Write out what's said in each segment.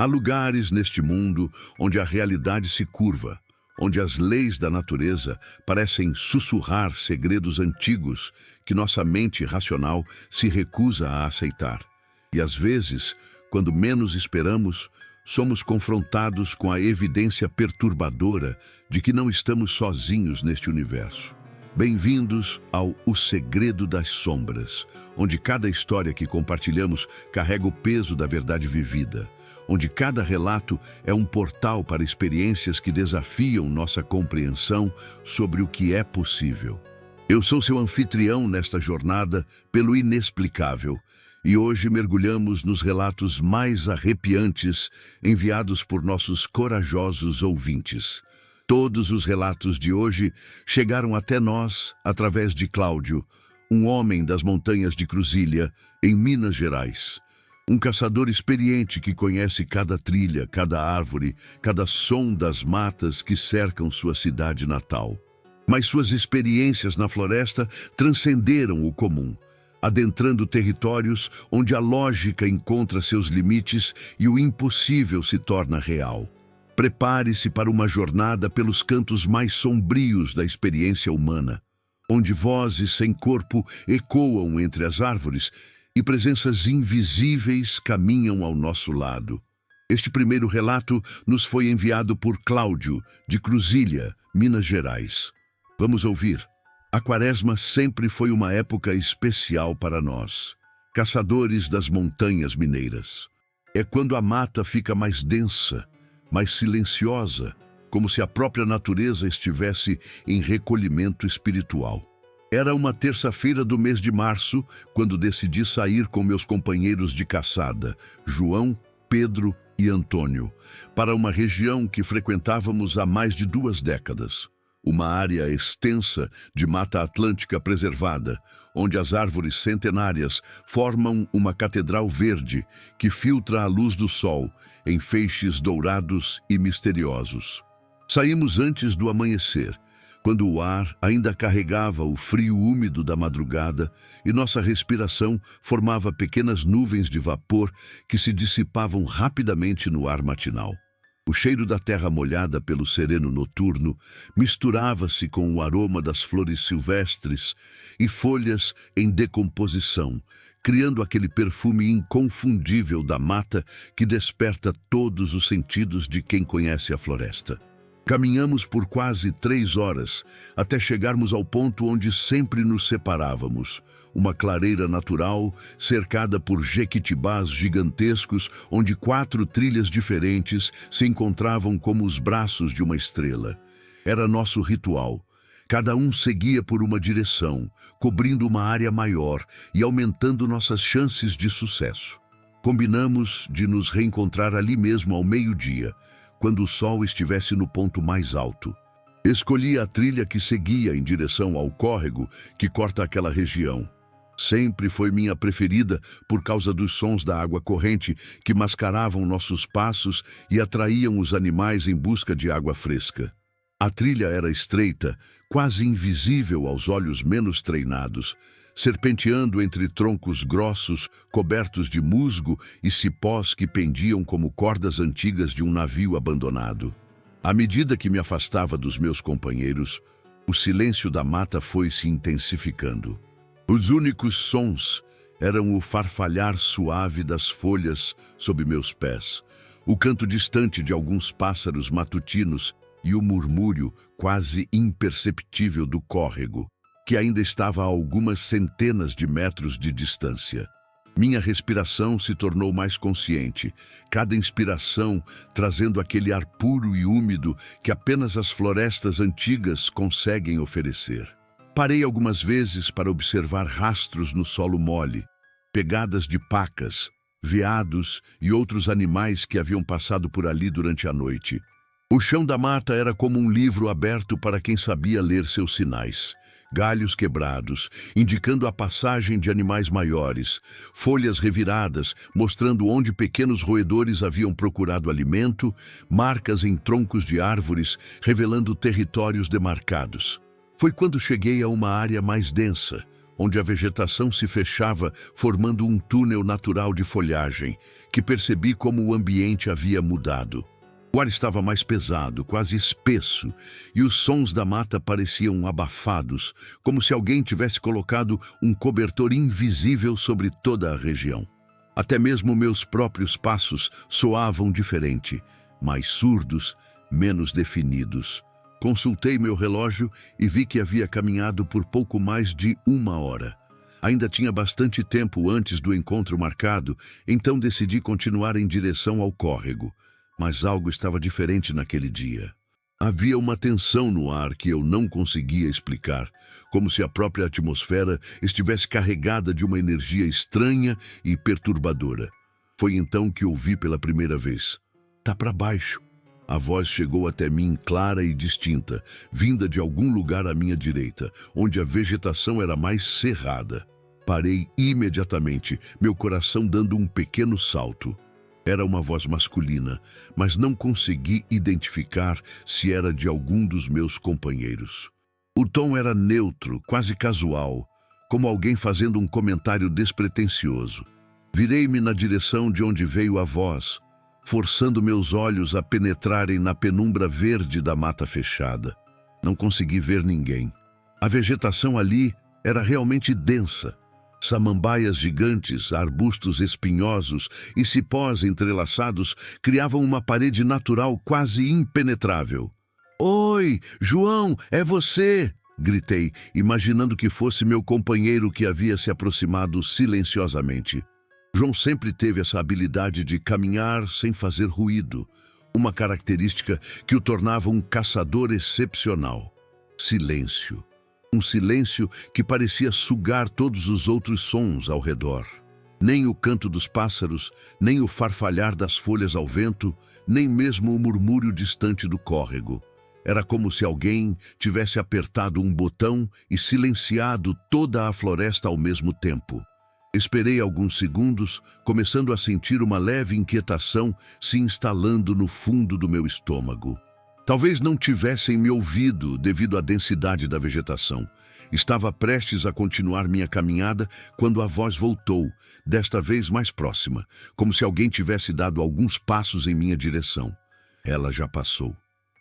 Há lugares neste mundo onde a realidade se curva, onde as leis da natureza parecem sussurrar segredos antigos que nossa mente racional se recusa a aceitar. E às vezes, quando menos esperamos, somos confrontados com a evidência perturbadora de que não estamos sozinhos neste universo. Bem-vindos ao O Segredo das Sombras, onde cada história que compartilhamos carrega o peso da verdade vivida, onde cada relato é um portal para experiências que desafiam nossa compreensão sobre o que é possível. Eu sou seu anfitrião nesta jornada pelo inexplicável, e hoje mergulhamos nos relatos mais arrepiantes enviados por nossos corajosos ouvintes. Todos os relatos de hoje chegaram até nós através de Cláudio, um homem das montanhas de Cruzília, em Minas Gerais. Um caçador experiente que conhece cada trilha, cada árvore, cada som das matas que cercam sua cidade natal. Mas suas experiências na floresta transcenderam o comum, adentrando territórios onde a lógica encontra seus limites e o impossível se torna real. Prepare-se para uma jornada pelos cantos mais sombrios da experiência humana, onde vozes sem corpo ecoam entre as árvores e presenças invisíveis caminham ao nosso lado. Este primeiro relato nos foi enviado por Cláudio, de Cruzília, Minas Gerais. Vamos ouvir. A Quaresma sempre foi uma época especial para nós, caçadores das montanhas mineiras. É quando a mata fica mais densa, mais silenciosa, como se a própria natureza estivesse em recolhimento espiritual. Era uma terça-feira do mês de março, quando decidi sair com meus companheiros de caçada, João, Pedro e Antônio, para uma região que frequentávamos há mais de 2 décadas. Uma área extensa de Mata Atlântica preservada, onde as árvores centenárias formam uma catedral verde que filtra a luz do sol em feixes dourados e misteriosos. Saímos antes do amanhecer, quando o ar ainda carregava o frio úmido da madrugada e nossa respiração formava pequenas nuvens de vapor que se dissipavam rapidamente no ar matinal. O cheiro da terra molhada pelo sereno noturno misturava-se com o aroma das flores silvestres e folhas em decomposição, criando aquele perfume inconfundível da mata que desperta todos os sentidos de quem conhece a floresta. Caminhamos por quase 3 horas, até chegarmos ao ponto onde sempre nos separávamos, uma clareira natural cercada por jequitibás gigantescos, onde 4 trilhas diferentes se encontravam como os braços de uma estrela. Era nosso ritual. Cada um seguia por uma direção, cobrindo uma área maior e aumentando nossas chances de sucesso. Combinamos de nos reencontrar ali mesmo ao meio-dia, quando o sol estivesse no ponto mais alto. Escolhi a trilha que seguia em direção ao córrego que corta aquela região. Sempre foi minha preferida por causa dos sons da água corrente que mascaravam nossos passos e atraíam os animais em busca de água fresca. A trilha era estreita, quase invisível aos olhos menos treinados, serpenteando entre troncos grossos, cobertos de musgo e cipós que pendiam como cordas antigas de um navio abandonado. À medida que me afastava dos meus companheiros, o silêncio da mata foi se intensificando. Os únicos sons eram o farfalhar suave das folhas sob meus pés, o canto distante de alguns pássaros matutinos e o murmúrio quase imperceptível do córrego, que ainda estava a algumas centenas de metros de distância. Minha respiração se tornou mais consciente, cada inspiração trazendo aquele ar puro e úmido que apenas as florestas antigas conseguem oferecer. Parei algumas vezes para observar rastros no solo mole, pegadas de pacas, veados e outros animais que haviam passado por ali durante a noite. O chão da mata era como um livro aberto para quem sabia ler seus sinais. Galhos quebrados, indicando a passagem de animais maiores, folhas reviradas, mostrando onde pequenos roedores haviam procurado alimento, marcas em troncos de árvores, revelando territórios demarcados. Foi quando cheguei a uma área mais densa, onde a vegetação se fechava, formando um túnel natural de folhagem, que percebi como o ambiente havia mudado. O ar estava mais pesado, quase espesso, e os sons da mata pareciam abafados, como se alguém tivesse colocado um cobertor invisível sobre toda a região. Até mesmo meus próprios passos soavam diferente, mais surdos, menos definidos. Consultei meu relógio e vi que havia caminhado por pouco mais de 1 hora. Ainda tinha bastante tempo antes do encontro marcado, então decidi continuar em direção ao córrego. Mas algo estava diferente naquele dia. Havia uma tensão no ar que eu não conseguia explicar, como se a própria atmosfera estivesse carregada de uma energia estranha e perturbadora. Foi então que ouvi pela primeira vez: "Tá para baixo." A voz chegou até mim clara e distinta, vinda de algum lugar à minha direita, onde a vegetação era mais cerrada. Parei imediatamente, meu coração dando um pequeno salto. Era uma voz masculina, mas não consegui identificar se era de algum dos meus companheiros. O tom era neutro, quase casual, como alguém fazendo um comentário despretensioso. Virei-me na direção de onde veio a voz, forçando meus olhos a penetrarem na penumbra verde da mata fechada. Não consegui ver ninguém. A vegetação ali era realmente densa. Samambaias gigantes, arbustos espinhosos e cipós entrelaçados criavam uma parede natural quase impenetrável. "Oi, João, é você!" gritei, imaginando que fosse meu companheiro que havia se aproximado silenciosamente. João sempre teve essa habilidade de caminhar sem fazer ruído, uma característica que o tornava um caçador excepcional. Silêncio. Um silêncio que parecia sugar todos os outros sons ao redor. Nem o canto dos pássaros, nem o farfalhar das folhas ao vento, nem mesmo o murmúrio distante do córrego. Era como se alguém tivesse apertado um botão e silenciado toda a floresta ao mesmo tempo. Esperei alguns segundos, começando a sentir uma leve inquietação se instalando no fundo do meu estômago. Talvez não tivessem me ouvido devido à densidade da vegetação. Estava prestes a continuar minha caminhada quando a voz voltou, desta vez mais próxima, como se alguém tivesse dado alguns passos em minha direção. Ela já passou.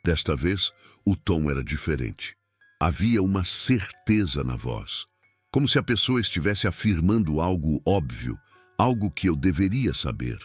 Desta vez, o tom era diferente. Havia uma certeza na voz. Como se a pessoa estivesse afirmando algo óbvio, algo que eu deveria saber.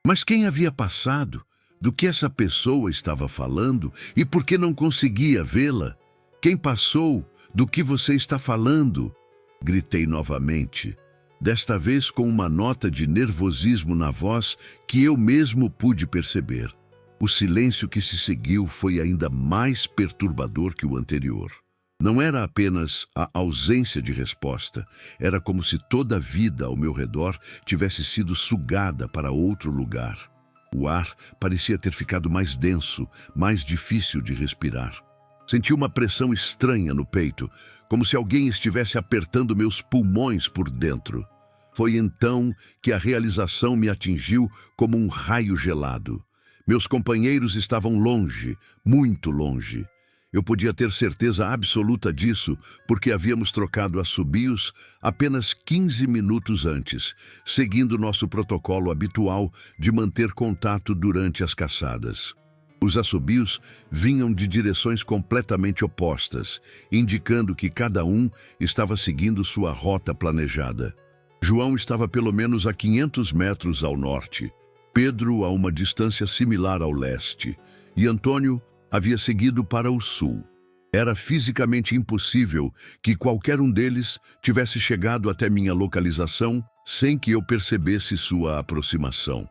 Mas quem havia passado? Do que essa pessoa estava falando e por que não conseguia vê-la? Quem passou? Do que você está falando? Gritei novamente, desta vez com uma nota de nervosismo na voz que eu mesmo pude perceber. O silêncio que se seguiu foi ainda mais perturbador que o anterior. Não era apenas a ausência de resposta, era como se toda a vida ao meu redor tivesse sido sugada para outro lugar. O ar parecia ter ficado mais denso, mais difícil de respirar. Senti uma pressão estranha no peito, como se alguém estivesse apertando meus pulmões por dentro. Foi então que a realização me atingiu como um raio gelado. Meus companheiros estavam longe, muito longe. Eu podia ter certeza absoluta disso, porque havíamos trocado assobios apenas 15 minutos antes, seguindo nosso protocolo habitual de manter contato durante as caçadas. Os assobios vinham de direções completamente opostas, indicando que cada um estava seguindo sua rota planejada. João estava pelo menos a 500 metros ao norte, Pedro a uma distância similar ao leste, e Antônio havia seguido para o sul. Era fisicamente impossível que qualquer um deles tivesse chegado até minha localização sem que eu percebesse sua aproximação.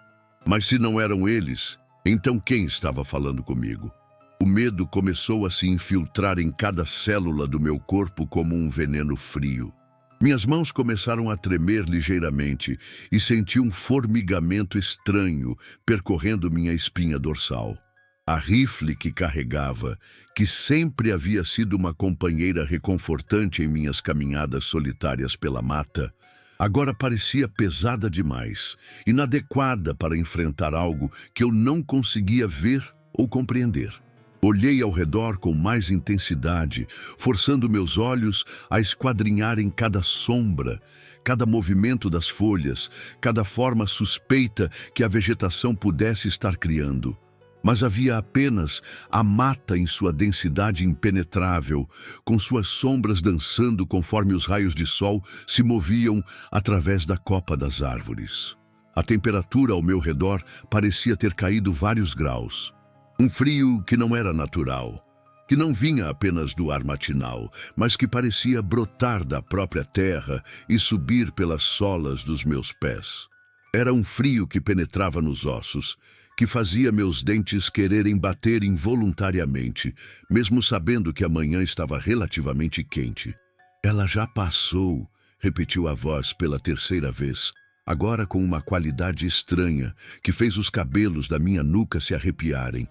Mas se não eram eles, então quem estava falando comigo? O medo começou a se infiltrar em cada célula do meu corpo como um veneno frio. Minhas mãos começaram a tremer ligeiramente e senti um formigamento estranho percorrendo minha espinha dorsal. A rifle que carregava, que sempre havia sido uma companheira reconfortante em minhas caminhadas solitárias pela mata, agora parecia pesada demais, inadequada para enfrentar algo que eu não conseguia ver ou compreender. Olhei ao redor com mais intensidade, forçando meus olhos a esquadrinharem cada sombra, cada movimento das folhas, cada forma suspeita que a vegetação pudesse estar criando. Mas havia apenas a mata em sua densidade impenetrável, com suas sombras dançando conforme os raios de sol se moviam através da copa das árvores. A temperatura ao meu redor parecia ter caído vários graus. Um frio que não era natural, que não vinha apenas do ar matinal, mas que parecia brotar da própria terra e subir pelas solas dos meus pés. Era um frio que penetrava nos ossos, que fazia meus dentes quererem bater involuntariamente, mesmo sabendo que a manhã estava relativamente quente. Ela já passou, repetiu a voz pela terceira vez, agora com uma qualidade estranha que fez os cabelos da minha nuca se arrepiarem.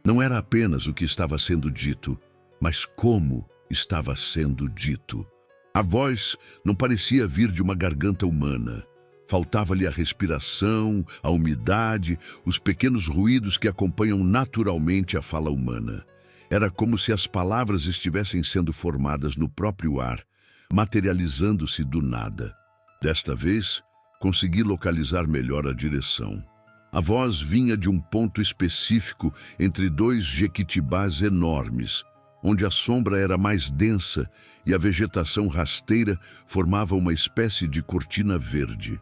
Não era apenas o que estava sendo dito, mas como estava sendo dito. A voz não parecia vir de uma garganta humana. Faltava-lhe a respiração, a umidade, os pequenos ruídos que acompanham naturalmente a fala humana. Era como se as palavras estivessem sendo formadas no próprio ar, materializando-se do nada. Desta vez, consegui localizar melhor a direção. A voz vinha de um ponto específico entre dois jequitibás enormes, onde a sombra era mais densa e a vegetação rasteira formava uma espécie de cortina verde.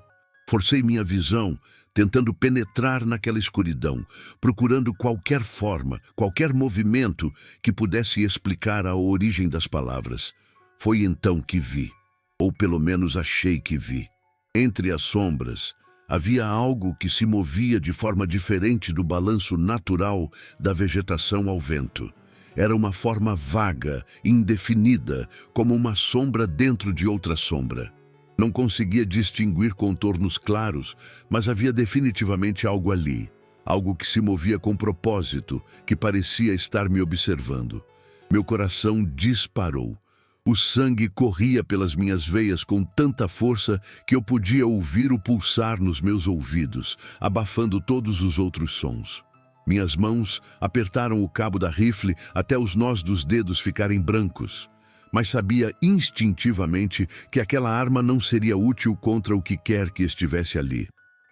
Forcei minha visão, tentando penetrar naquela escuridão, procurando qualquer forma, qualquer movimento que pudesse explicar a origem das palavras. Foi então que vi, ou pelo menos achei que vi. Entre as sombras, havia algo que se movia de forma diferente do balanço natural da vegetação ao vento. Era uma forma vaga, indefinida, como uma sombra dentro de outra sombra. Não conseguia distinguir contornos claros, mas havia definitivamente algo ali. Algo que se movia com propósito, que parecia estar me observando. Meu coração disparou. O sangue corria pelas minhas veias com tanta força que eu podia ouvir o pulsar nos meus ouvidos, abafando todos os outros sons. Minhas mãos apertaram o cabo da rifle até os nós dos dedos ficarem brancos, mas sabia instintivamente que aquela arma não seria útil contra o que quer que estivesse ali.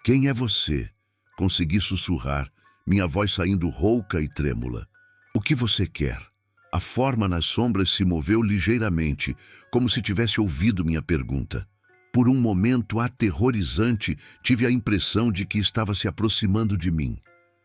"Quem é você?" Consegui sussurrar, minha voz saindo rouca e trêmula. "O que você quer?" A forma nas sombras se moveu ligeiramente, como se tivesse ouvido minha pergunta. Por um momento aterrorizante, tive a impressão de que estava se aproximando de mim.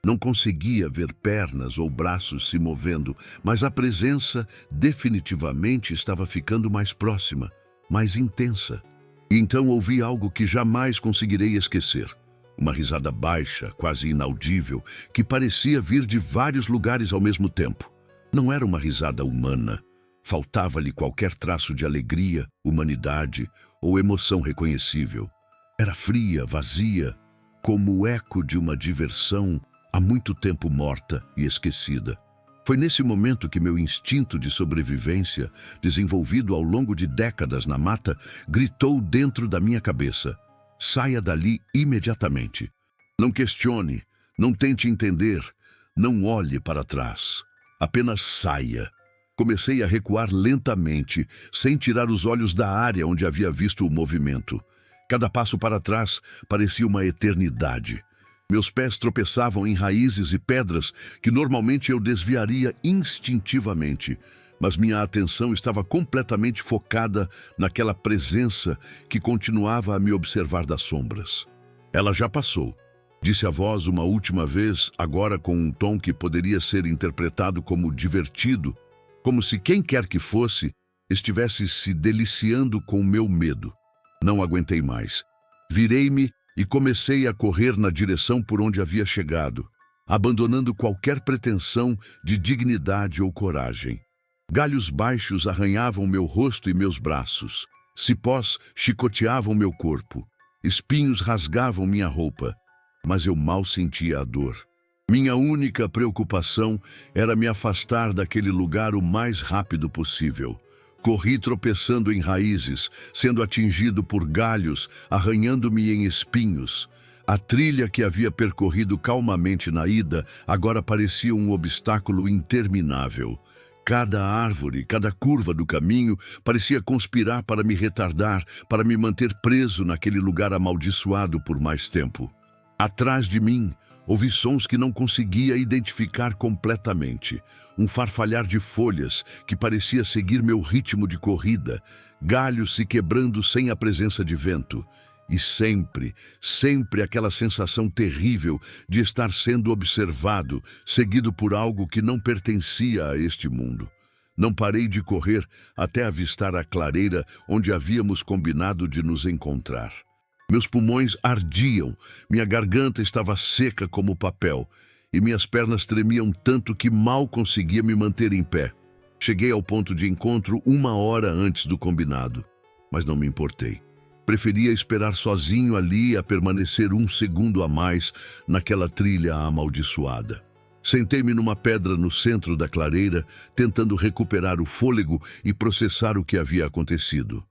Não conseguia ver pernas ou braços se movendo, mas a presença definitivamente estava ficando mais próxima, mais intensa. E então ouvi algo que jamais conseguirei esquecer. Uma risada baixa, quase inaudível, que parecia vir de vários lugares ao mesmo tempo. Não era uma risada humana. Faltava-lhe qualquer traço de alegria, humanidade ou emoção reconhecível. Era fria, vazia, como o eco de uma diversão há muito tempo morta e esquecida. Foi nesse momento que meu instinto de sobrevivência, desenvolvido ao longo de décadas na mata, gritou dentro da minha cabeça: "Saia dali imediatamente. Não questione, não tente entender, não olhe para trás. Apenas saia." Comecei a recuar lentamente, sem tirar os olhos da área onde havia visto o movimento. Cada passo para trás parecia uma eternidade. Meus pés tropeçavam em raízes e pedras que normalmente eu desviaria instintivamente, mas minha atenção estava completamente focada naquela presença que continuava a me observar das sombras. "Ela já passou", disse a voz uma última vez, agora com um tom que poderia ser interpretado como divertido, como se quem quer que fosse estivesse se deliciando com o meu medo. Não aguentei mais. Virei-me e comecei a correr na direção por onde havia chegado, abandonando qualquer pretensão de dignidade ou coragem. Galhos baixos arranhavam meu rosto e meus braços. Cipós chicoteavam meu corpo. Espinhos rasgavam minha roupa. Mas eu mal sentia a dor. Minha única preocupação era me afastar daquele lugar o mais rápido possível. Corri tropeçando em raízes, sendo atingido por galhos, arranhando-me em espinhos. A trilha que havia percorrido calmamente na ida agora parecia um obstáculo interminável. Cada árvore, cada curva do caminho parecia conspirar para me retardar, para me manter preso naquele lugar amaldiçoado por mais tempo. Atrás de mim, ouvi sons que não conseguia identificar completamente. Um farfalhar de folhas que parecia seguir meu ritmo de corrida, galhos se quebrando sem a presença de vento. E sempre, sempre aquela sensação terrível de estar sendo observado, seguido por algo que não pertencia a este mundo. Não parei de correr até avistar a clareira onde havíamos combinado de nos encontrar. Meus pulmões ardiam, minha garganta estava seca como papel e minhas pernas tremiam tanto que mal conseguia me manter em pé. Cheguei ao ponto de encontro 1 hora antes do combinado, mas não me importei. Preferia esperar sozinho ali a permanecer 1 segundo a mais naquela trilha amaldiçoada. Sentei-me numa pedra no centro da clareira, tentando recuperar o fôlego e processar o que havia acontecido.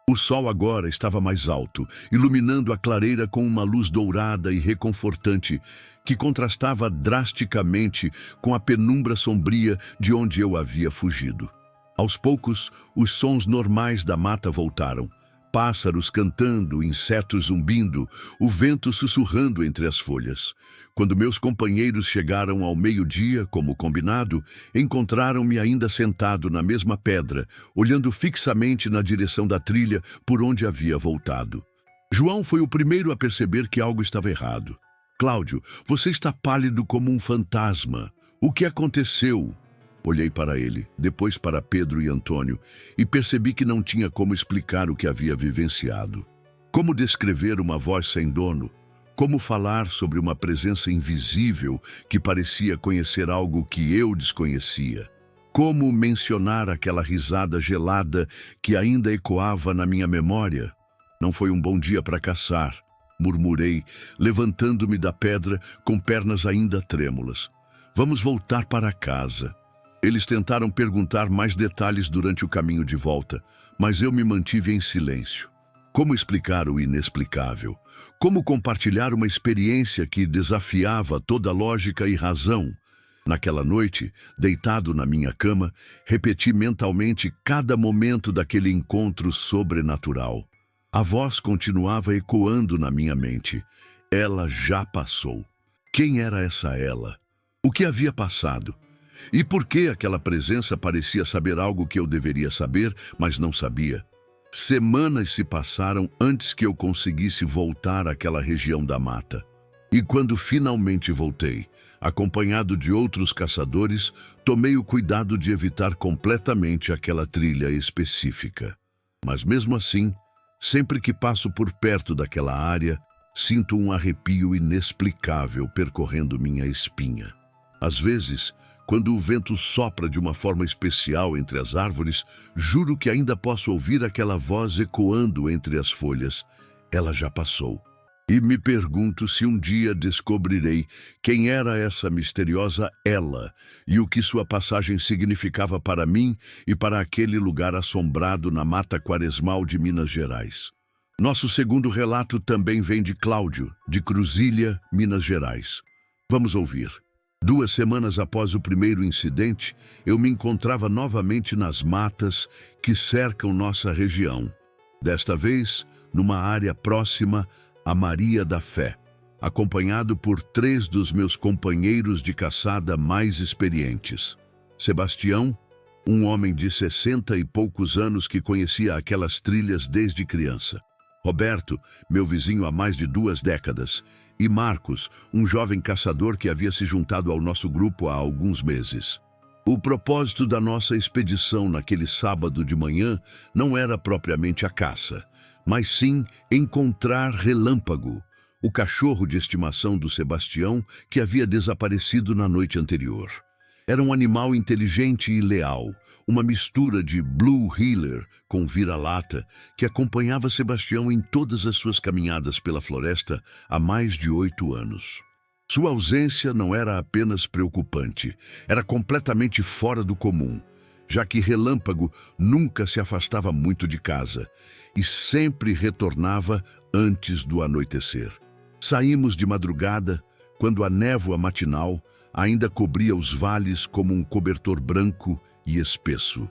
O sol agora estava mais alto, iluminando a clareira com uma luz dourada e reconfortante, que contrastava drasticamente com a penumbra sombria de onde eu havia fugido. Aos poucos, os sons normais da mata voltaram. Pássaros cantando, insetos zumbindo, o vento sussurrando entre as folhas. Quando meus companheiros chegaram ao meio-dia, como combinado, encontraram-me ainda sentado na mesma pedra, olhando fixamente na direção da trilha por onde havia voltado. João foi o primeiro a perceber que algo estava errado. "Cláudio, você está pálido como um fantasma. O que aconteceu?" Olhei para ele, depois para Pedro e Antônio, e percebi que não tinha como explicar o que havia vivenciado. Como descrever uma voz sem dono? Como falar sobre uma presença invisível que parecia conhecer algo que eu desconhecia? Como mencionar aquela risada gelada que ainda ecoava na minha memória? "Não foi um bom dia para caçar", murmurei, levantando-me da pedra com pernas ainda trêmulas. "Vamos voltar para casa." Eles tentaram perguntar mais detalhes durante o caminho de volta, mas eu me mantive em silêncio. Como explicar o inexplicável? Como compartilhar uma experiência que desafiava toda lógica e razão? Naquela noite, deitado na minha cama, repeti mentalmente cada momento daquele encontro sobrenatural. A voz continuava ecoando na minha mente. Ela já passou. Quem era essa ela? O que havia passado? E por que aquela presença parecia saber algo que eu deveria saber, mas não sabia? Semanas se passaram antes que eu conseguisse voltar àquela região da mata. E quando finalmente voltei, acompanhado de outros caçadores, tomei o cuidado de evitar completamente aquela trilha específica. Mas mesmo assim, sempre que passo por perto daquela área, sinto um arrepio inexplicável percorrendo minha espinha. Às vezes, quando o vento sopra de uma forma especial entre as árvores, juro que ainda posso ouvir aquela voz ecoando entre as folhas. Ela já passou. E me pergunto se um dia descobrirei quem era essa misteriosa ela e o que sua passagem significava para mim e para aquele lugar assombrado na Mata Quaresmal de Minas Gerais. Nosso segundo relato também vem de Cláudio, de Cruzília, Minas Gerais. Vamos ouvir. 2 semanas após o primeiro incidente, eu me encontrava novamente nas matas que cercam nossa região. Desta vez, numa área próxima a Maria da Fé, acompanhado por 3 dos meus companheiros de caçada mais experientes. Sebastião, um homem de 60 e poucos anos que conhecia aquelas trilhas desde criança. Roberto, meu vizinho há mais de 2 décadas. E Marcos, um jovem caçador que havia se juntado ao nosso grupo há alguns meses. O propósito da nossa expedição naquele sábado de manhã não era propriamente a caça, mas sim encontrar Relâmpago, o cachorro de estimação do Sebastião que havia desaparecido na noite anterior. Era um animal inteligente e leal, uma mistura de Blue Heeler com vira-lata que acompanhava Sebastião em todas as suas caminhadas pela floresta há mais de 8 anos. Sua ausência não era apenas preocupante, era completamente fora do comum, já que Relâmpago nunca se afastava muito de casa e sempre retornava antes do anoitecer. Saímos de madrugada, quando a névoa matinal ainda cobria os vales como um cobertor branco e espesso.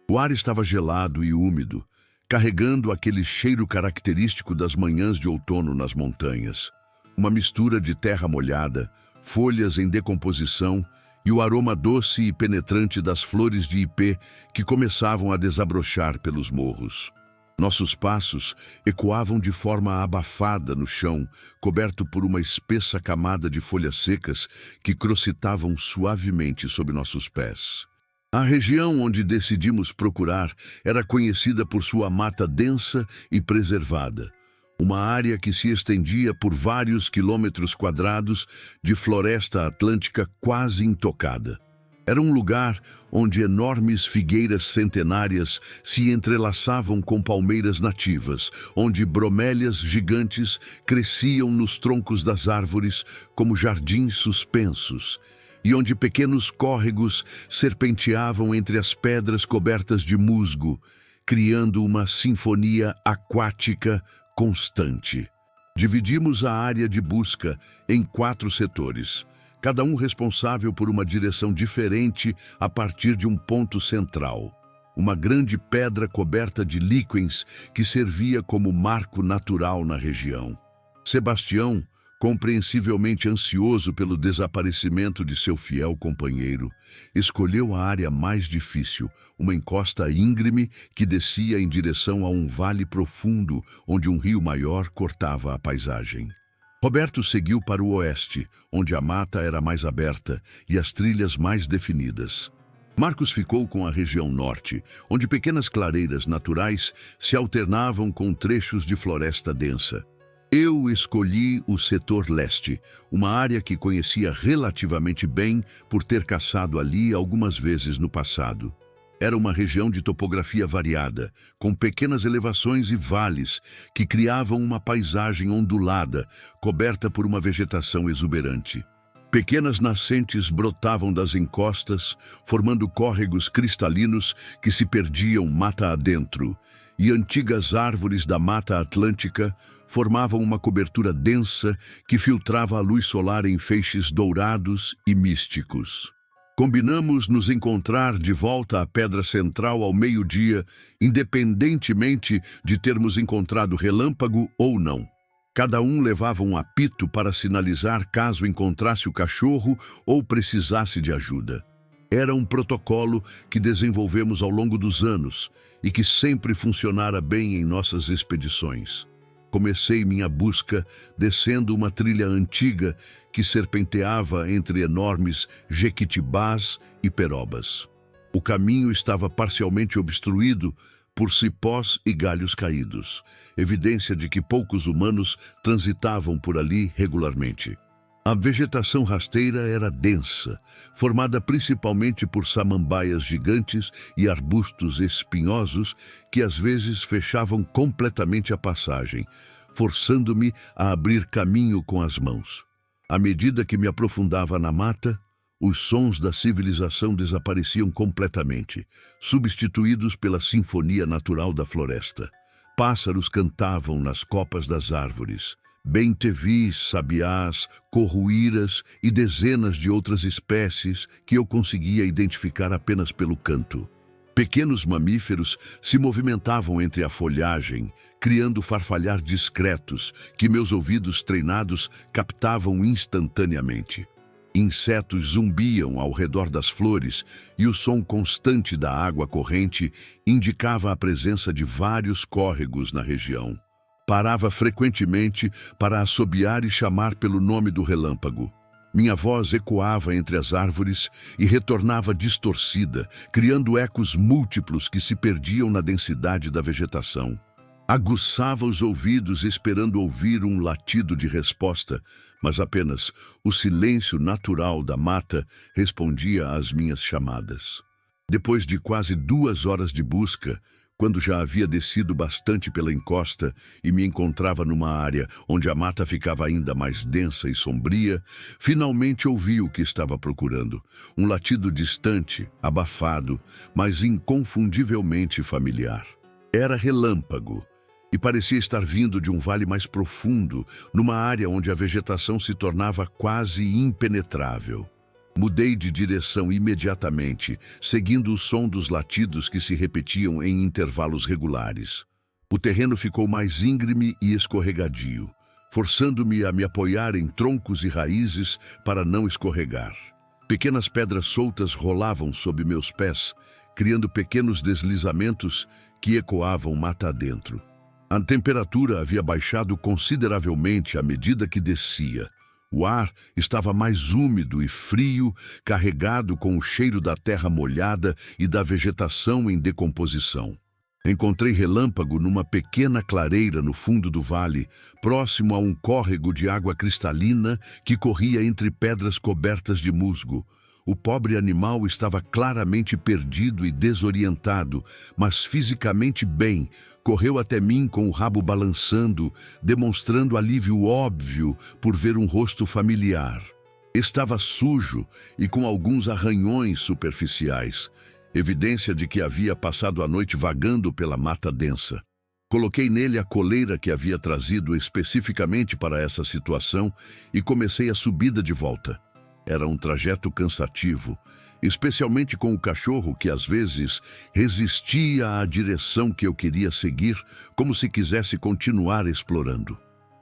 O ar estava gelado e úmido, carregando aquele cheiro característico das manhãs de outono nas montanhas. Uma mistura de terra molhada, folhas em decomposição e o aroma doce e penetrante das flores de ipê que começavam a desabrochar pelos morros. Nossos passos ecoavam de forma abafada no chão, coberto por uma espessa camada de folhas secas que crocitavam suavemente sob nossos pés. A região onde decidimos procurar era conhecida por sua mata densa e preservada, uma área que se estendia por vários quilômetros quadrados de floresta atlântica quase intocada. Era um lugar onde enormes figueiras centenárias se entrelaçavam com palmeiras nativas, onde bromélias gigantes cresciam nos troncos das árvores como jardins suspensos, e onde pequenos córregos serpenteavam entre as pedras cobertas de musgo, criando uma sinfonia aquática constante. Dividimos a área de busca em 4 setores, cada um responsável por uma direção diferente a partir de um ponto central. Uma grande pedra coberta de líquens que servia como marco natural na região. Sebastião, compreensivelmente ansioso pelo desaparecimento de seu fiel companheiro, escolheu a área mais difícil, uma encosta íngreme que descia em direção a um vale profundo onde um rio maior cortava a paisagem. Roberto seguiu para o oeste, onde a mata era mais aberta e as trilhas mais definidas. Marcos ficou com a região norte, onde pequenas clareiras naturais se alternavam com trechos de floresta densa. Eu escolhi o setor leste, uma área que conhecia relativamente bem por ter caçado ali algumas vezes no passado. Era uma região de topografia variada, com pequenas elevações e vales que criavam uma paisagem ondulada, coberta por uma vegetação exuberante. Pequenas nascentes brotavam das encostas, formando córregos cristalinos que se perdiam mata adentro, e antigas árvores da Mata Atlântica formavam uma cobertura densa que filtrava a luz solar em feixes dourados e místicos. Combinamos nos encontrar de volta à Pedra Central ao meio-dia, independentemente de termos encontrado relâmpago ou não. Cada um levava um apito para sinalizar caso encontrasse o cachorro ou precisasse de ajuda. Era um protocolo que desenvolvemos ao longo dos anos e que sempre funcionara bem em nossas expedições. Comecei minha busca descendo uma trilha antiga que serpenteava entre enormes jequitibás e perobas. O caminho estava parcialmente obstruído por cipós e galhos caídos, evidência de que poucos humanos transitavam por ali regularmente. A vegetação rasteira era densa, formada principalmente por samambaias gigantes e arbustos espinhosos que às vezes fechavam completamente a passagem, forçando-me a abrir caminho com as mãos. À medida que me aprofundava na mata, os sons da civilização desapareciam completamente, substituídos pela sinfonia natural da floresta. Pássaros cantavam nas copas das árvores. Bem-te-vis, sabiás, corruíras e dezenas de outras espécies que eu conseguia identificar apenas pelo canto. Pequenos mamíferos se movimentavam entre a folhagem, criando farfalhar discretos que meus ouvidos treinados captavam instantaneamente. Insetos zumbiam ao redor das flores e o som constante da água corrente indicava a presença de vários córregos na região. Parava frequentemente para assobiar e chamar pelo nome do relâmpago. Minha voz ecoava entre as árvores e retornava distorcida, criando ecos múltiplos que se perdiam na densidade da vegetação. Aguçava os ouvidos esperando ouvir um latido de resposta, mas apenas o silêncio natural da mata respondia às minhas chamadas. Depois de quase 2 horas de busca, quando já havia descido bastante pela encosta e me encontrava numa área onde a mata ficava ainda mais densa e sombria, finalmente ouvi o que estava procurando. Um latido distante, abafado, mas inconfundivelmente familiar. Era relâmpago. e parecia estar vindo de um vale mais profundo, numa área onde a vegetação se tornava quase impenetrável. Mudei de direção imediatamente, seguindo o som dos latidos que se repetiam em intervalos regulares. O terreno ficou mais íngreme e escorregadio, forçando-me a me apoiar em troncos e raízes para não escorregar. Pequenas pedras soltas rolavam sob meus pés, criando pequenos deslizamentos que ecoavam mata adentro. A temperatura havia baixado consideravelmente à medida que descia. O ar estava mais úmido e frio, carregado com o cheiro da terra molhada e da vegetação em decomposição. Encontrei Relâmpago numa pequena clareira no fundo do vale, próximo a um córrego de água cristalina que corria entre pedras cobertas de musgo. O pobre animal estava claramente perdido e desorientado, mas fisicamente bem. Correu até mim com o rabo balançando, demonstrando alívio óbvio por ver um rosto familiar. Estava sujo e com alguns arranhões superficiais, evidência de que havia passado a noite vagando pela mata densa. Coloquei nele a coleira que havia trazido especificamente para essa situação e comecei a subida de volta. Era um trajeto cansativo, especialmente com o cachorro que às vezes resistia à direção que eu queria seguir, como se quisesse continuar explorando.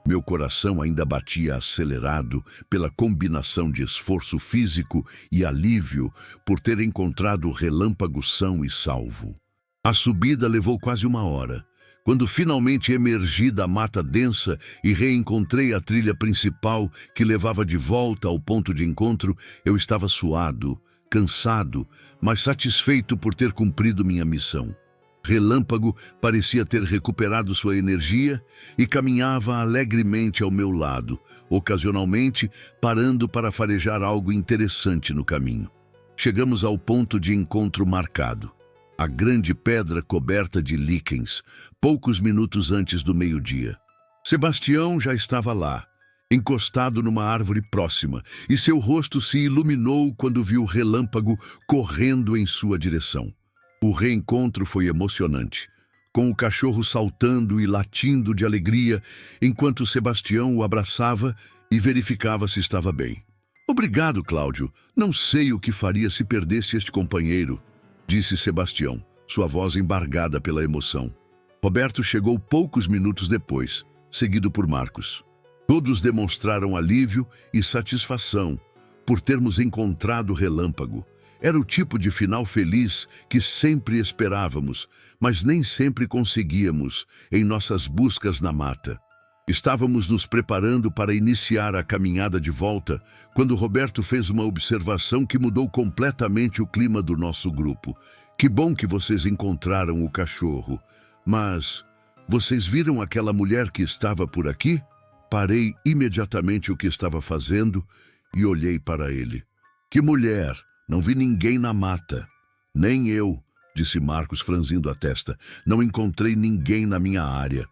Meu coração ainda batia acelerado pela combinação de esforço físico e alívio por ter encontrado o Relâmpago são e salvo. A subida levou quase 1 hora. Quando finalmente emergi da mata densa e reencontrei a trilha principal que levava de volta ao ponto de encontro, eu estava suado, cansado, mas satisfeito por ter cumprido minha missão. Relâmpago parecia ter recuperado sua energia e caminhava alegremente ao meu lado, ocasionalmente parando para farejar algo interessante no caminho. Chegamos ao ponto de encontro marcado, a grande pedra coberta de líquens, poucos minutos antes do meio-dia. Sebastião já estava lá, encostado numa árvore próxima, e seu rosto se iluminou quando viu Relâmpago correndo em sua direção. O reencontro foi emocionante, com o cachorro saltando e latindo de alegria, enquanto Sebastião o abraçava e verificava se estava bem. "Obrigado, Cláudio. Não sei o que faria se perdesse este companheiro", disse Sebastião, sua voz embargada pela emoção. Roberto chegou poucos minutos depois, seguido por Marcos. Todos demonstraram alívio e satisfação por termos encontrado Relâmpago. Era o tipo de final feliz que sempre esperávamos, mas nem sempre conseguíamos em nossas buscas na mata. Estávamos nos preparando para iniciar a caminhada de volta, quando Roberto fez uma observação que mudou completamente o clima do nosso grupo. "Que bom que vocês encontraram o cachorro. Mas vocês viram aquela mulher que estava por aqui?" Parei imediatamente o que estava fazendo e olhei para ele. "Que mulher? Não vi ninguém na mata." "Nem eu", disse Marcos franzindo a testa. "Não encontrei ninguém na minha área."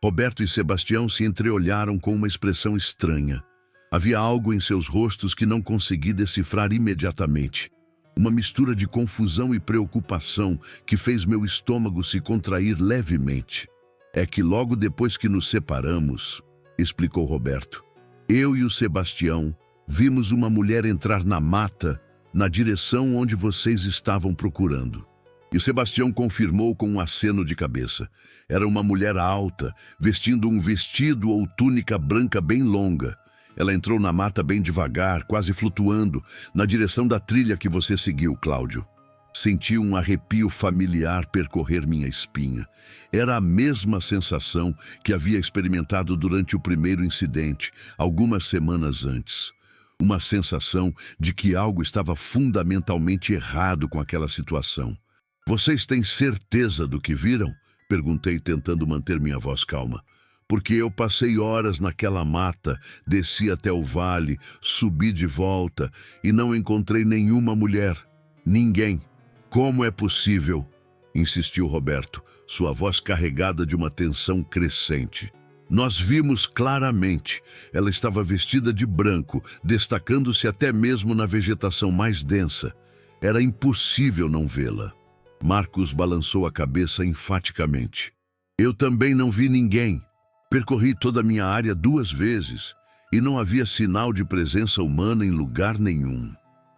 Roberto e Sebastião se entreolharam com uma expressão estranha. Havia algo em seus rostos que não consegui decifrar imediatamente. Uma mistura de confusão e preocupação que fez meu estômago se contrair levemente. "É que logo depois que nos separamos", explicou Roberto, "eu e o Sebastião vimos uma mulher entrar na mata na direção onde vocês estavam procurando." E o Sebastião confirmou com um aceno de cabeça. Era uma mulher alta, vestindo um vestido ou túnica branca bem longa. Ela entrou na mata bem devagar, quase flutuando, na direção da trilha que você seguiu, Cláudio. Senti um arrepio familiar percorrer minha espinha. Era a mesma sensação que havia experimentado durante o primeiro incidente, algumas semanas antes. Uma sensação de que algo estava fundamentalmente errado com aquela situação. "Vocês têm certeza do que viram?" Perguntei, tentando manter minha voz calma. "Porque eu passei horas naquela mata, desci até o vale, subi de volta e não encontrei nenhuma mulher. Ninguém." "Como é possível?" insistiu Roberto, sua voz carregada de uma tensão crescente. "Nós vimos claramente. Ela estava vestida de branco, destacando-se até mesmo na vegetação mais densa. Era impossível não vê-la." Marcos balançou a cabeça enfaticamente. Eu também não vi ninguém. Percorri toda a minha área 2 vezes e não havia sinal de presença humana em lugar nenhum.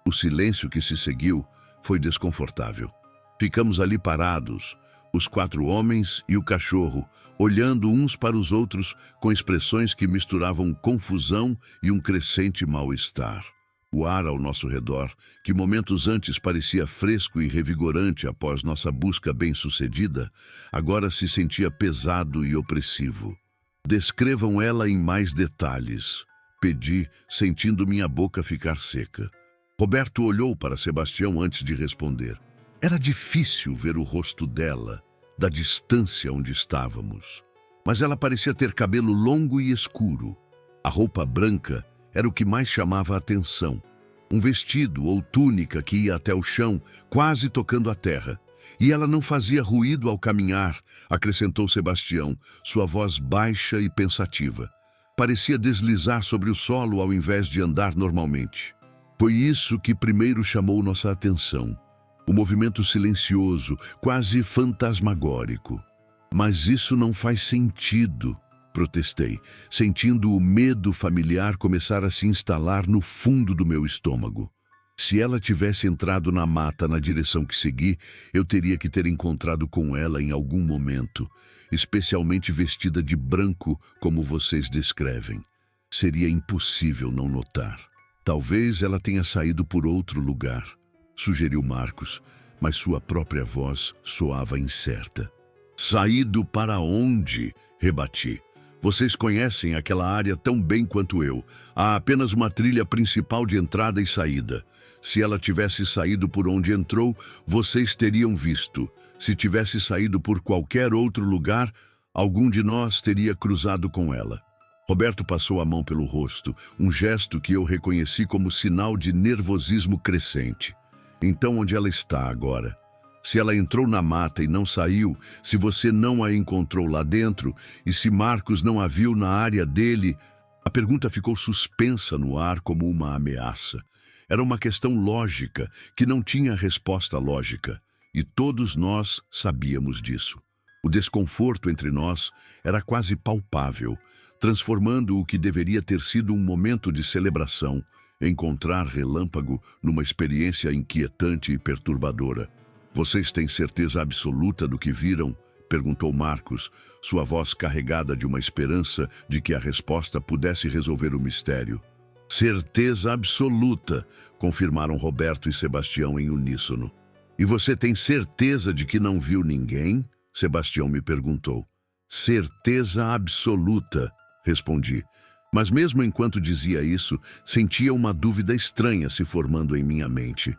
O silêncio que se seguiu foi desconfortável. Ficamos ali parados, os 4 homens e o cachorro, olhando uns para os outros com expressões que misturavam confusão e um crescente mal-estar. O ar ao nosso redor, que momentos antes parecia fresco e revigorante após nossa busca bem-sucedida, agora se sentia pesado e opressivo. Descrevam ela em mais detalhes, pedi, sentindo minha boca ficar seca. Roberto olhou para Sebastião antes de responder. Era difícil ver o rosto dela, da distância onde estávamos. Mas ela parecia ter cabelo longo e escuro. A roupa branca era o que mais chamava a atenção. Um vestido ou túnica que ia até o chão, quase tocando a terra. E ela não fazia ruído ao caminhar, acrescentou Sebastião, sua voz baixa e pensativa. Parecia deslizar sobre o solo ao invés de andar normalmente. Foi isso que primeiro chamou nossa atenção. O movimento silencioso, quase fantasmagórico. Mas isso não faz sentido, protestei, sentindo o medo familiar começar a se instalar no fundo do meu estômago. Se ela tivesse entrado na mata na direção que segui, eu teria que ter encontrado com ela em algum momento, especialmente vestida de branco, como vocês descrevem. Seria impossível não notar. Talvez ela tenha saído por outro lugar, sugeriu Marcos, mas sua própria voz soava incerta. Saído para onde? Rebati. Vocês conhecem aquela área tão bem quanto eu. Há apenas uma trilha principal de entrada e saída. Se ela tivesse saído por onde entrou, vocês teriam visto. Se tivesse saído por qualquer outro lugar, algum de nós teria cruzado com ela. Roberto passou a mão pelo rosto, um gesto que eu reconheci como sinal de nervosismo crescente. Então, onde ela está agora? Se ela entrou na mata e não saiu, se você não a encontrou lá dentro, e se Marcos não a viu na área dele... A pergunta ficou suspensa no ar como uma ameaça. Era uma questão lógica, que não tinha resposta lógica, e todos nós sabíamos disso. O desconforto entre nós era quase palpável, transformando o que deveria ter sido um momento de celebração, encontrar Relâmpago numa experiência inquietante e perturbadora. Vocês têm certeza absoluta do que viram? Perguntou Marcos, sua voz carregada de uma esperança de que a resposta pudesse resolver o mistério. Certeza absoluta, confirmaram Roberto e Sebastião em uníssono. E você tem certeza de que não viu ninguém? Sebastião me perguntou. Certeza absoluta, respondi. Mas mesmo enquanto dizia isso, sentia uma dúvida estranha se formando em minha mente.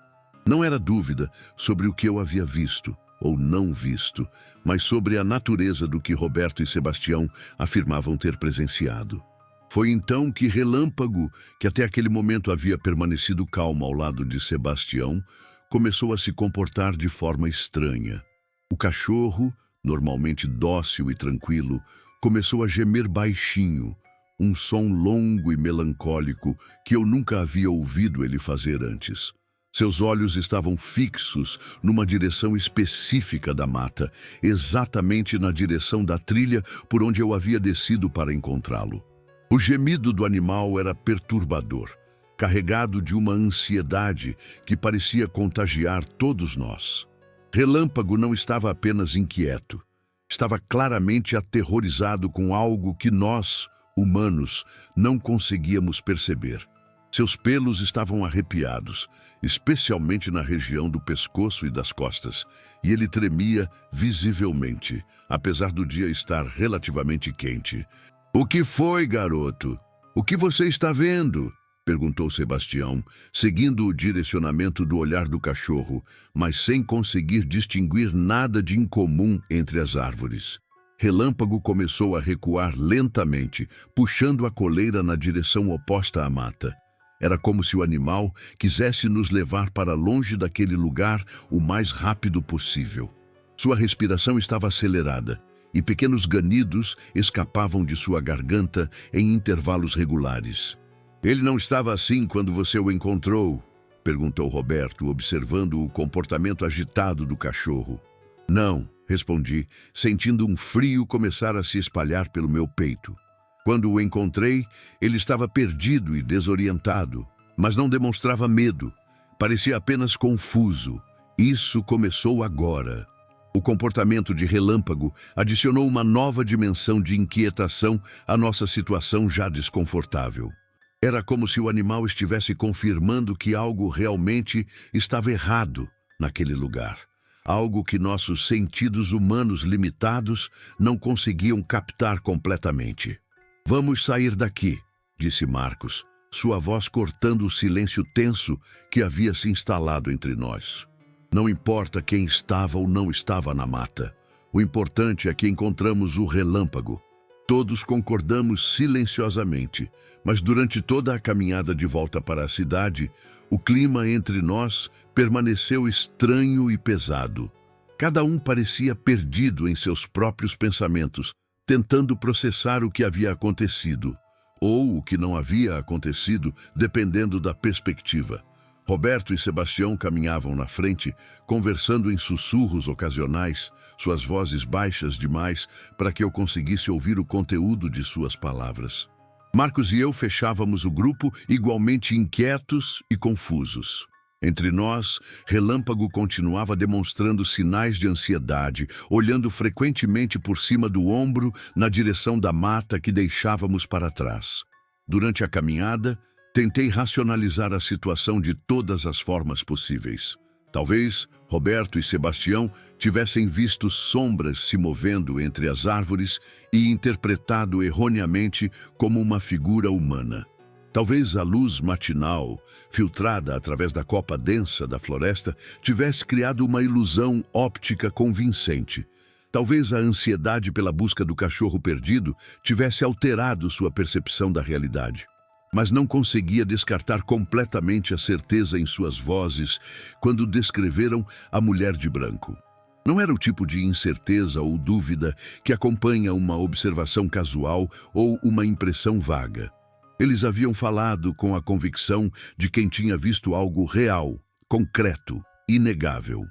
Não era dúvida sobre o que eu havia visto, ou não visto, mas sobre a natureza do que Roberto e Sebastião afirmavam ter presenciado. Foi então que Relâmpago, que até aquele momento havia permanecido calmo ao lado de Sebastião, começou a se comportar de forma estranha. O cachorro, normalmente dócil e tranquilo, começou a gemer baixinho, um som longo e melancólico que eu nunca havia ouvido ele fazer antes. Seus olhos estavam fixos numa direção específica da mata, exatamente na direção da trilha por onde eu havia descido para encontrá-lo. O gemido do animal era perturbador, carregado de uma ansiedade que parecia contagiar todos nós. Relâmpago não estava apenas inquieto, estava claramente aterrorizado com algo que nós, humanos, não conseguíamos perceber. Seus pelos estavam arrepiados, especialmente na região do pescoço e das costas, e ele tremia visivelmente, apesar do dia estar relativamente quente. "O que foi, garoto? O que você está vendo?" perguntou Sebastião, seguindo o direcionamento do olhar do cachorro, mas sem conseguir distinguir nada de incomum entre as árvores. Relâmpago começou a recuar lentamente, puxando a coleira na direção oposta à mata. Era como se o animal quisesse nos levar para longe daquele lugar o mais rápido possível. Sua respiração estava acelerada e pequenos ganidos escapavam de sua garganta em intervalos regulares. "Ele não estava assim quando você o encontrou?" perguntou Roberto, observando o comportamento agitado do cachorro. "Não", respondi, sentindo um frio começar a se espalhar pelo meu peito. Quando o encontrei, ele estava perdido e desorientado, mas não demonstrava medo. Parecia apenas confuso. Isso começou agora. O comportamento de Relâmpago adicionou uma nova dimensão de inquietação à nossa situação já desconfortável. Era como se o animal estivesse confirmando que algo realmente estava errado naquele lugar. Algo que nossos sentidos humanos limitados não conseguiam captar completamente. "Vamos sair daqui", disse Marcos, sua voz cortando o silêncio tenso que havia se instalado entre nós. Não importa quem estava ou não estava na mata. O importante é que encontramos o Relâmpago. Todos concordamos silenciosamente, mas durante toda a caminhada de volta para a cidade, o clima entre nós permaneceu estranho e pesado. Cada um parecia perdido em seus próprios pensamentos, tentando processar o que havia acontecido, ou o que não havia acontecido, dependendo da perspectiva. Roberto e Sebastião caminhavam na frente, conversando em sussurros ocasionais, suas vozes baixas demais para que eu conseguisse ouvir o conteúdo de suas palavras. Marcos e eu fechávamos o grupo igualmente inquietos e confusos. Entre nós, Relâmpago continuava demonstrando sinais de ansiedade, olhando frequentemente por cima do ombro na direção da mata que deixávamos para trás. Durante a caminhada, tentei racionalizar a situação de todas as formas possíveis. Talvez Roberto e Sebastião tivessem visto sombras se movendo entre as árvores e interpretado erroneamente como uma figura humana. Talvez a luz matinal, filtrada através da copa densa da floresta, tivesse criado uma ilusão óptica convincente. Talvez a ansiedade pela busca do cachorro perdido tivesse alterado sua percepção da realidade. Mas não conseguia descartar completamente a certeza em suas vozes quando descreveram a mulher de branco. Não era o tipo de incerteza ou dúvida que acompanha uma observação casual ou uma impressão vaga. Eles haviam falado com a convicção de quem tinha visto algo real, concreto, inegável.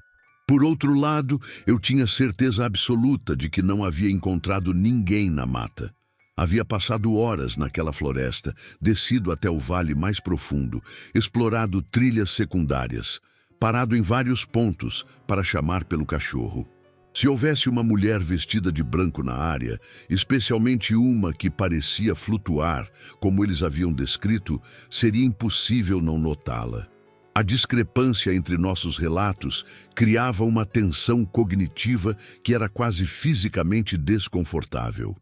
Por outro lado, eu tinha certeza absoluta de que não havia encontrado ninguém na mata. Havia passado horas naquela floresta, descido até o vale mais profundo, explorado trilhas secundárias, parado em vários pontos para chamar pelo cachorro. Se houvesse uma mulher vestida de branco na área, especialmente uma que parecia flutuar, como eles haviam descrito, seria impossível não notá-la. A discrepância entre nossos relatos criava uma tensão cognitiva que era quase fisicamente desconfortável.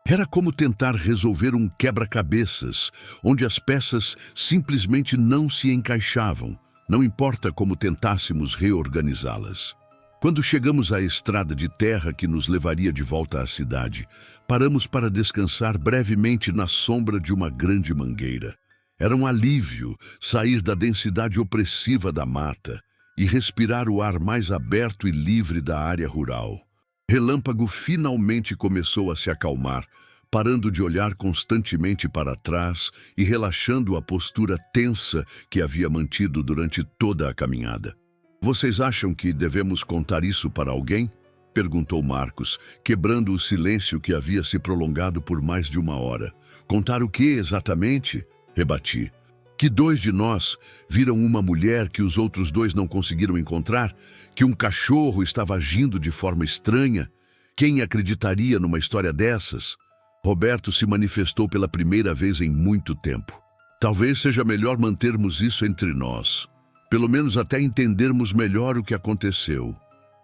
Era como tentar resolver um quebra-cabeças, onde as peças simplesmente não se encaixavam, não importa como tentássemos reorganizá-las. Quando chegamos à estrada de terra que nos levaria de volta à cidade, paramos para descansar brevemente na sombra de uma grande mangueira. Era um alívio sair da densidade opressiva da mata e respirar o ar mais aberto e livre da área rural. Relâmpago finalmente começou a se acalmar, parando de olhar constantemente para trás e relaxando a postura tensa que havia mantido durante toda a caminhada. "Vocês acham que devemos contar isso para alguém?" perguntou Marcos, quebrando o silêncio que havia se prolongado por mais de uma hora. "Contar o que exatamente?" rebati. "Que 2 de nós viram uma mulher que os outros 2 não conseguiram encontrar? Que um cachorro estava agindo de forma estranha? Quem acreditaria numa história dessas?" Roberto se manifestou pela primeira vez em muito tempo. "Talvez seja melhor mantermos isso entre nós. Pelo menos até entendermos melhor o que aconteceu.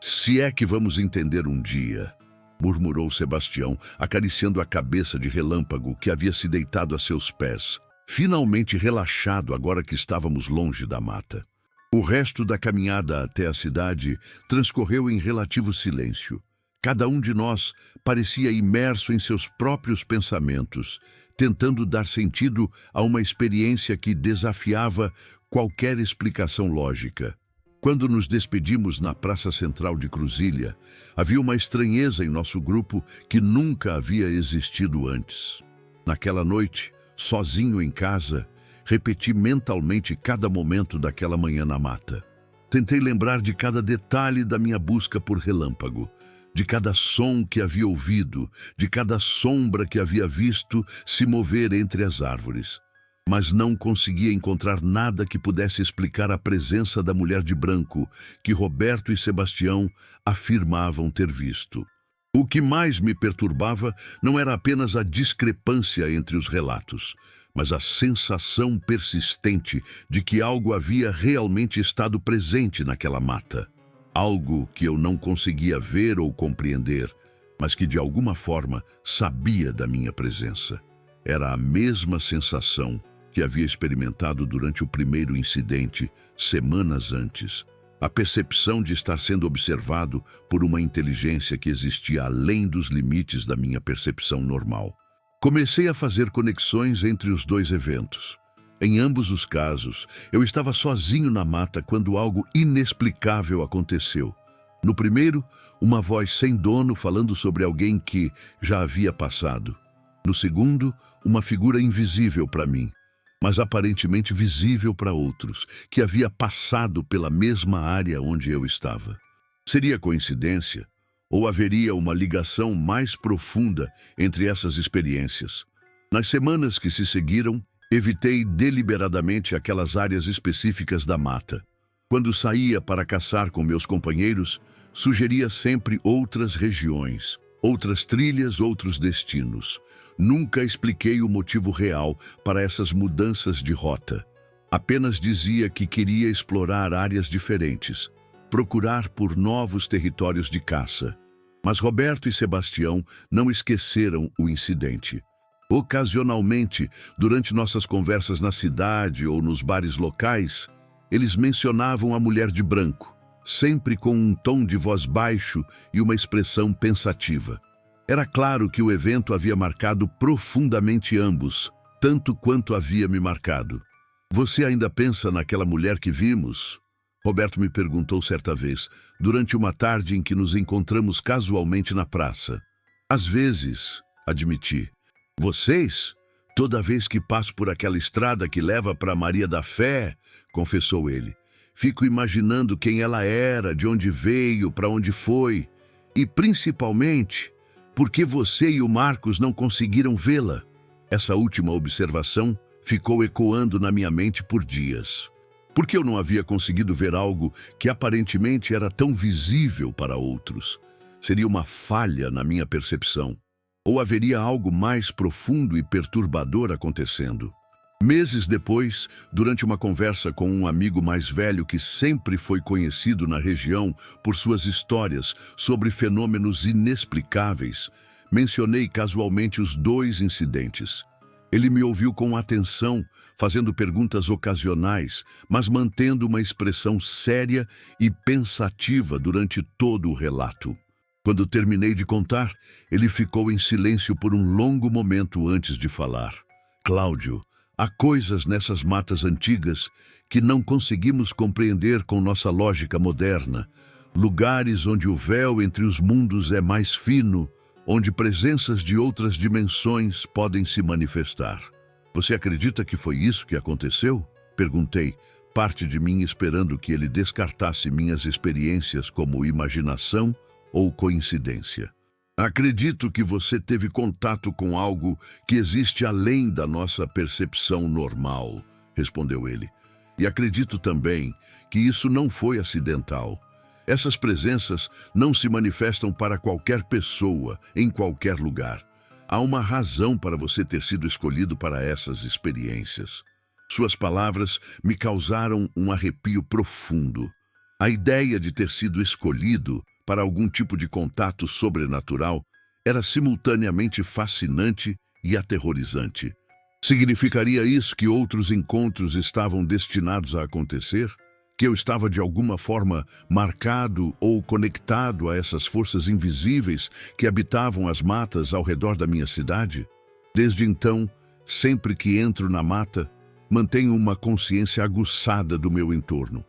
Se é que vamos entender um dia", murmurou Sebastião, acariciando a cabeça de Relâmpago que havia se deitado a seus pés, finalmente relaxado agora que estávamos longe da mata. O resto da caminhada até a cidade transcorreu em relativo silêncio. Cada um de nós parecia imerso em seus próprios pensamentos, tentando dar sentido a uma experiência que desafiava qualquer explicação lógica. Quando nos despedimos na Praça Central de Cruzília, havia uma estranheza em nosso grupo que nunca havia existido antes. Naquela noite, sozinho em casa, repeti mentalmente cada momento daquela manhã na mata. Tentei lembrar de cada detalhe da minha busca por Relâmpago, de cada som que havia ouvido, de cada sombra que havia visto se mover entre as árvores. Mas não conseguia encontrar nada que pudesse explicar a presença da mulher de branco que Roberto e Sebastião afirmavam ter visto. O que mais me perturbava não era apenas a discrepância entre os relatos, mas a sensação persistente de que algo havia realmente estado presente naquela mata. Algo que eu não conseguia ver ou compreender, mas que de alguma forma sabia da minha presença. Era a mesma sensação que havia experimentado durante o primeiro incidente, semanas antes. A percepção de estar sendo observado por uma inteligência que existia além dos limites da minha percepção normal. Comecei a fazer conexões entre os dois eventos. Em ambos os casos, eu estava sozinho na mata quando algo inexplicável aconteceu. No primeiro, uma voz sem dono falando sobre alguém que já havia passado. No segundo, uma figura invisível para mim, mas aparentemente visível para outros, que havia passado pela mesma área onde eu estava. Seria coincidência? Ou haveria uma ligação mais profunda entre essas experiências? Nas semanas que se seguiram, evitei deliberadamente aquelas áreas específicas da mata. Quando saía para caçar com meus companheiros, sugeria sempre outras regiões, outras trilhas, outros destinos. Nunca expliquei o motivo real para essas mudanças de rota. Apenas dizia que queria explorar áreas diferentes, procurar por novos territórios de caça. Mas Roberto e Sebastião não esqueceram o incidente. Ocasionalmente, durante nossas conversas na cidade ou nos bares locais, eles mencionavam a mulher de branco, sempre com um tom de voz baixo e uma expressão pensativa. Era claro que o evento havia marcado profundamente ambos, tanto quanto havia me marcado. "Você ainda pensa naquela mulher que vimos?" Roberto me perguntou certa vez, durante uma tarde em que nos encontramos casualmente na praça. "Às vezes", admiti. "Vocês? Toda vez que passo por aquela estrada que leva para Maria da Fé", confessou ele. "Fico imaginando quem ela era, de onde veio, para onde foi. E, principalmente, por que você e o Marcos não conseguiram vê-la?" Essa última observação ficou ecoando na minha mente por dias. Por que eu não havia conseguido ver algo que aparentemente era tão visível para outros? Seria uma falha na minha percepção? Ou haveria algo mais profundo e perturbador acontecendo? Meses depois, durante uma conversa com um amigo mais velho que sempre foi conhecido na região por suas histórias sobre fenômenos inexplicáveis, mencionei casualmente os dois incidentes. Ele me ouviu com atenção, fazendo perguntas ocasionais, mas mantendo uma expressão séria e pensativa durante todo o relato. Quando terminei de contar, ele ficou em silêncio por um longo momento antes de falar. "Cláudio, há coisas nessas matas antigas que não conseguimos compreender com nossa lógica moderna. Lugares onde o véu entre os mundos é mais fino, onde presenças de outras dimensões podem se manifestar. Você acredita que foi isso que aconteceu?" Perguntei, parte de mim esperando que ele descartasse minhas experiências como imaginação ou coincidência. "Acredito que você teve contato com algo que existe além da nossa percepção normal", respondeu ele. "E acredito também que isso não foi acidental. Essas presenças não se manifestam para qualquer pessoa, em qualquer lugar. Há uma razão para você ter sido escolhido para essas experiências." Suas palavras me causaram um arrepio profundo. A ideia de ter sido escolhido para algum tipo de contato sobrenatural era simultaneamente fascinante e aterrorizante. Significaria isso que outros encontros estavam destinados a acontecer? Que eu estava de alguma forma marcado ou conectado a essas forças invisíveis que habitavam as matas ao redor da minha cidade? Desde então, sempre que entro na mata, mantenho uma consciência aguçada do meu entorno.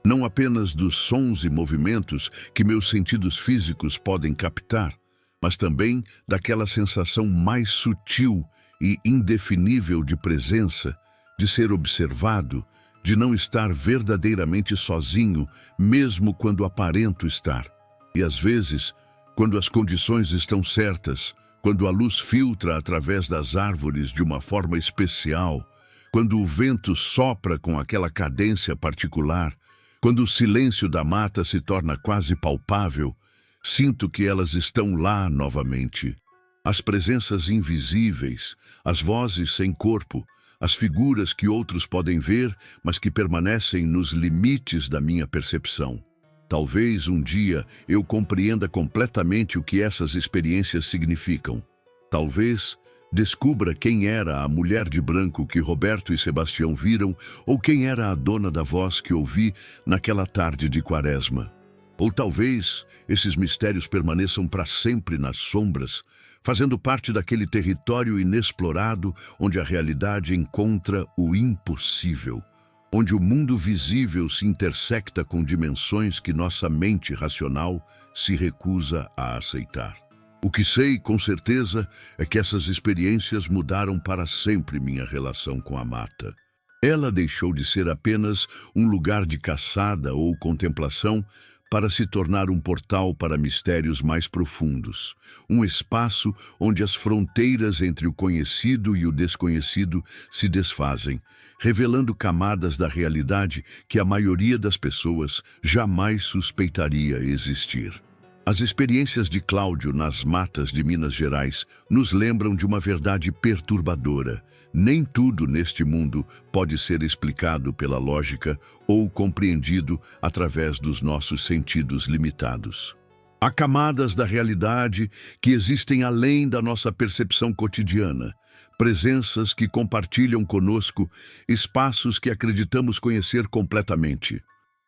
Não apenas dos sons e movimentos que meus sentidos físicos podem captar, mas também daquela sensação mais sutil e indefinível de presença, de ser observado, de não estar verdadeiramente sozinho, mesmo quando aparento estar. E às vezes, Quando as condições estão certas, quando a luz filtra através das árvores de uma forma especial, quando o vento sopra com aquela cadência particular, quando o silêncio da mata se torna quase palpável, sinto que elas estão lá novamente. As presenças invisíveis, as vozes sem corpo, as figuras que outros podem ver, mas que permanecem nos limites da minha percepção. Talvez um dia eu compreenda completamente o que essas experiências significam. Talvez descubra quem era a mulher de branco que Roberto e Sebastião viram, ou quem era a dona da voz que ouvi naquela tarde de Quaresma. Ou talvez esses mistérios permaneçam para sempre nas sombras, fazendo parte daquele território inexplorado onde a realidade encontra o impossível, onde o mundo visível se intersecta com dimensões que nossa mente racional se recusa a aceitar. O que sei, com certeza, é que essas experiências mudaram para sempre minha relação com a mata. Ela deixou de ser apenas um lugar de caçada ou contemplação para se tornar um portal para mistérios mais profundos, um espaço onde as fronteiras entre o conhecido e o desconhecido se desfazem, revelando camadas da realidade que a maioria das pessoas jamais suspeitaria existir. As experiências de Cláudio nas matas de Minas Gerais nos lembram de uma verdade perturbadora. Nem tudo neste mundo pode ser explicado pela lógica ou compreendido através dos nossos sentidos limitados. Há camadas da realidade que existem além da nossa percepção cotidiana, presenças que compartilham conosco espaços que acreditamos conhecer completamente.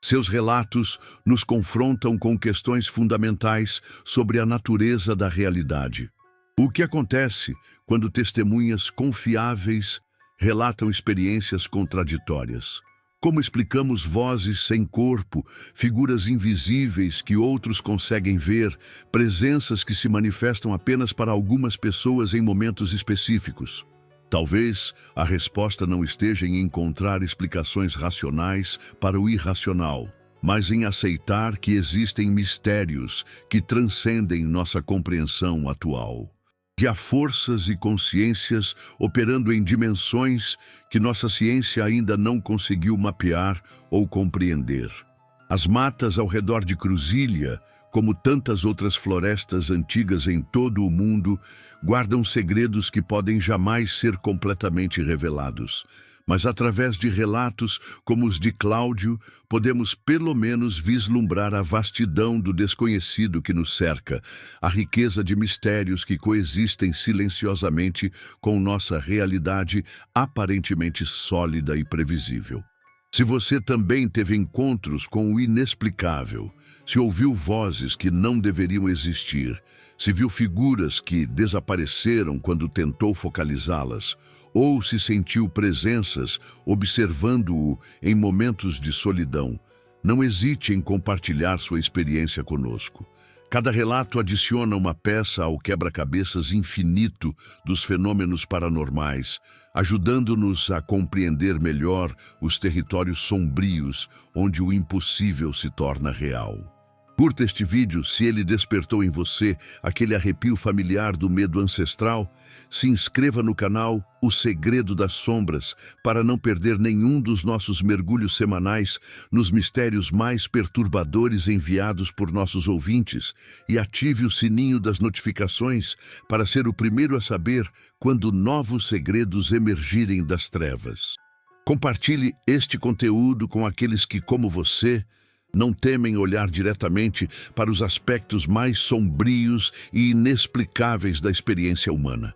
Seus relatos nos confrontam com questões fundamentais sobre a natureza da realidade. O que acontece quando testemunhas confiáveis relatam experiências contraditórias? Como explicamos vozes sem corpo, figuras invisíveis que outros conseguem ver, presenças que se manifestam apenas para algumas pessoas em momentos específicos? Talvez a resposta não esteja em encontrar explicações racionais para o irracional, mas em aceitar que existem mistérios que transcendem nossa compreensão atual. Que há forças e consciências operando em dimensões que nossa ciência ainda não conseguiu mapear ou compreender. As matas ao redor de Cruzília, como tantas outras florestas antigas em todo o mundo, guardam segredos que podem jamais ser completamente revelados. Mas através de relatos como os de Cláudio, podemos pelo menos vislumbrar a vastidão do desconhecido que nos cerca, a riqueza de mistérios que coexistem silenciosamente com nossa realidade aparentemente sólida e previsível. Se você também teve encontros com o inexplicável, se ouviu vozes que não deveriam existir, se viu figuras que desapareceram quando tentou focalizá-las, ou se sentiu presenças observando-o em momentos de solidão, não hesite em compartilhar sua experiência conosco. Cada relato adiciona uma peça ao quebra-cabeças infinito dos fenômenos paranormais, ajudando-nos a compreender melhor os territórios sombrios onde o impossível se torna real. Curta este vídeo se ele despertou em você aquele arrepio familiar do medo ancestral. Se inscreva no canal O Segredo das Sombras para não perder nenhum dos nossos mergulhos semanais nos mistérios mais perturbadores enviados por nossos ouvintes e ative o sininho das notificações para ser o primeiro a saber quando novos segredos emergirem das trevas. Compartilhe este conteúdo com aqueles que, como você, não temem olhar diretamente para os aspectos mais sombrios e inexplicáveis da experiência humana.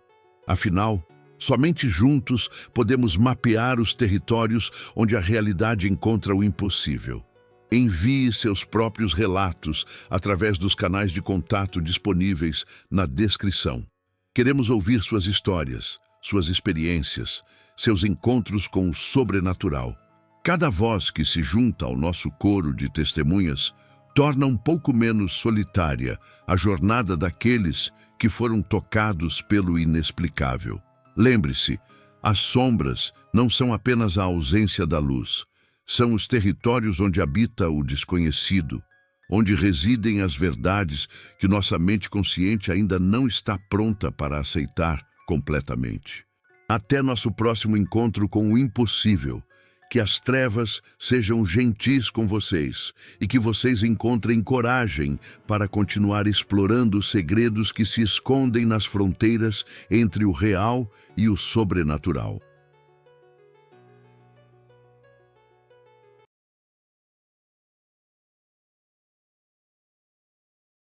Afinal, somente juntos podemos mapear os territórios onde a realidade encontra o impossível. Envie seus próprios relatos através dos canais de contato disponíveis na descrição. Queremos ouvir suas histórias, suas experiências, seus encontros com o sobrenatural. Cada voz que se junta ao nosso coro de testemunhas torna um pouco menos solitária a jornada daqueles que foram tocados pelo inexplicável. Lembre-se, as sombras não são apenas a ausência da luz, são os territórios onde habita o desconhecido, onde residem as verdades que nossa mente consciente ainda não está pronta para aceitar completamente. Até nosso próximo encontro com o impossível. Que as trevas sejam gentis com vocês e que vocês encontrem coragem para continuar explorando os segredos que se escondem nas fronteiras entre o real e o sobrenatural.